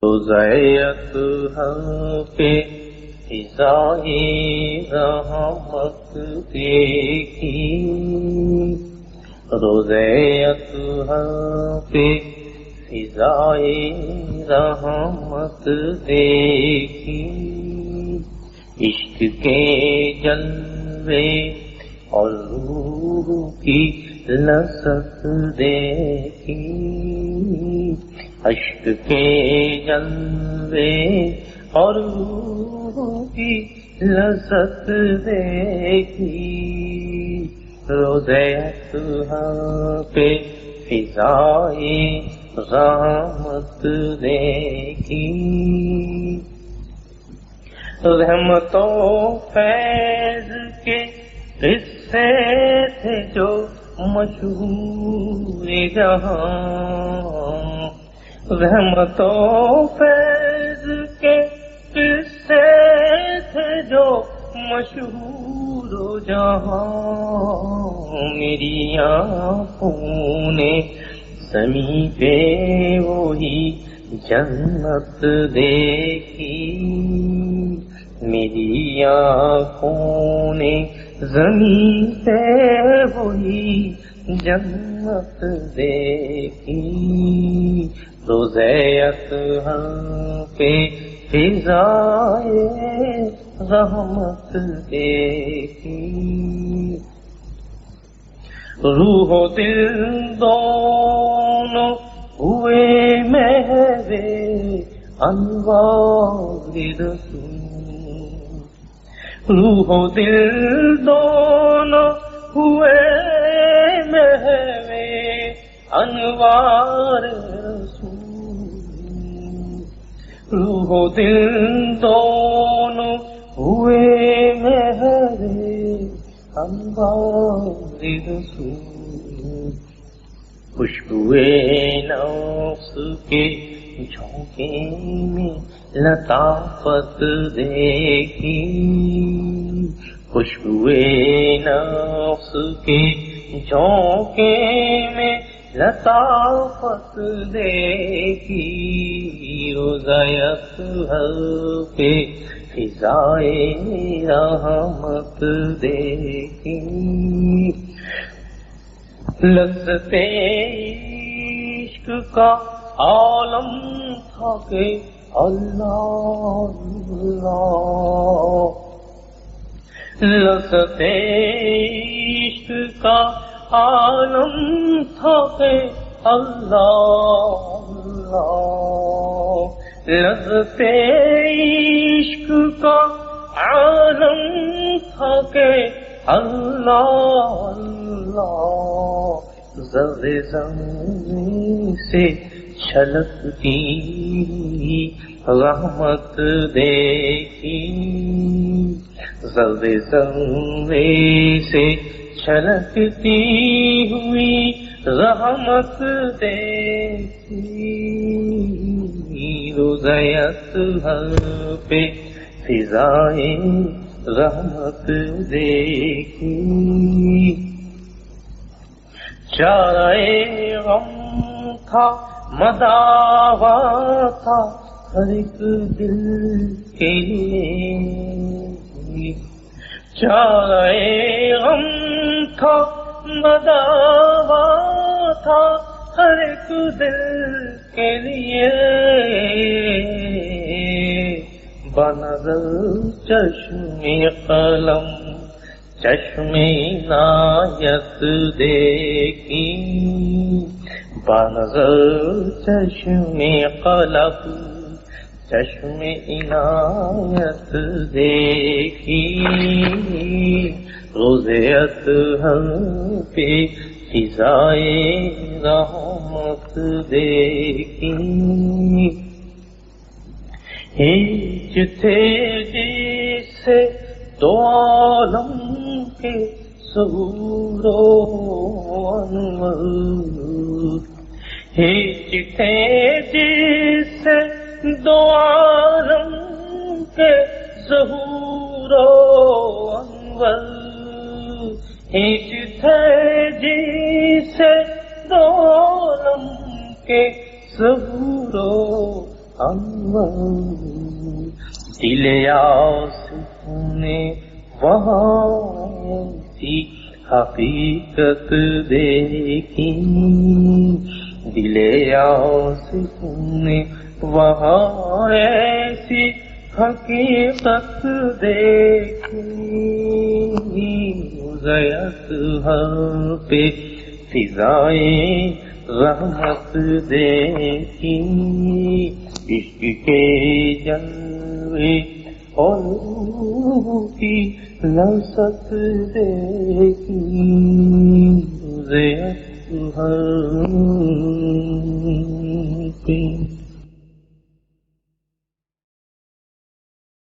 روزیت پہ فضائے رحمت دیکھی، روزیت پہ فضائے رحمت دیکھی، عشق کے جلوے اور روح کی لذت دیکھی، عشق کے جلوے اور روح کی لذت دیکھی، روزیت پہ فضائے رحمت دیکھی، رحمتوں فیض کے قصے تھے جو مشہور جہاں، رحمتوں فیض کے قصے تھے جو مشہور جہاں، میری آنکھوں نے زمیں پہ وہی جنت دیکھی، میری آنکھوں نے زمیں پہ وہی جنت دیکھی، روزیت پہ فضائے رحمت دیکھی، روح و دل دونوں ہوئے محو انوار رسول، روح و دل دونوں ہوئے محو انوار رسول، روح و دل دونوں ہوئے محو انوار رسول، خوشبوئے نفس کے جھونکے میں لطافت دیکھی، خوشبوئے نفس کے جھونکے میں لطافت دیکھی، روزیت پہ فضائے رحمت دیکھی، لذت عشق کا عالم تھا کہ اللہ اللہ، لذت عشق کا عالم تھا کہ اللہ اللہ، لذت عشق کا عالم تھا کہ اللہ اللہ، ذرے زمین سے چھلکتی رحمت دیکھی، ذرے زمین سے چھلکتی ہوئی رحمت دیکھی، روزیت پہ فضائے رحمت دیکھی، چارہ غم تھا مداوا تھا ہر ایک دل کے لیے، چارہ غم تھا مداوا تھا ہر ایک دل کے لیے، بنظر چشم قلم چشم عنایت دیکھی، بنظر چشم قلم چشم عنایت دیکھی، روزیت پہ فضائے رحمت دیکھی، ہیچ تھے جیسے دو عالم کے ظہور و انور، ہیچ تھے جیسے دو عالم کے ظہور و انور، ہیچ تھے جیسے دو عالم کے ظہور و انور دل آسوں نے وہاں ایسی حقیقت دیکھی دل آسوں نے وہاں ایسی حقیقت دیکھی غیرت ہر پہ فضائیں رحمت دیکھی عشق کے جلوے اور روح کی لذت دیکھی غیرت ہر پہ